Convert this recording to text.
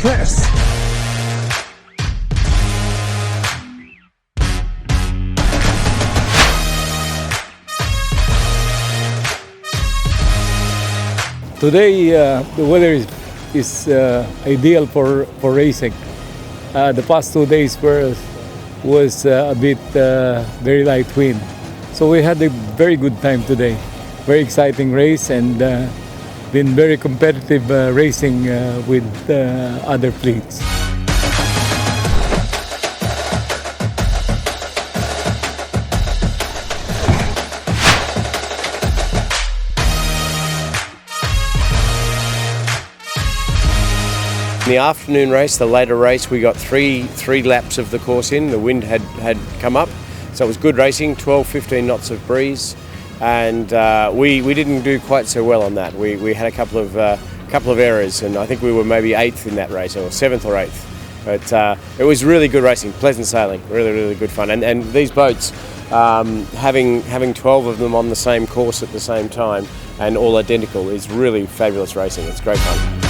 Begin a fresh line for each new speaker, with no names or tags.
class.
Today the weather is ideal for racing. The past 2 days was a bit very light wind, so we had a very good time today. Very exciting race and been very competitive racing with other fleets.
In the afternoon race, the later race, we got three laps of the course in. The wind had come up, so it was good racing, 12-15 knots of breeze, and we didn't do quite so well on that. We had a couple of errors, and I think we were maybe 8th in that race, or 7th or 8th. But it was really good racing, pleasant sailing, really good fun. And these boats, having 12 of them on the same course at the same time and all identical is really fabulous racing. It's great fun.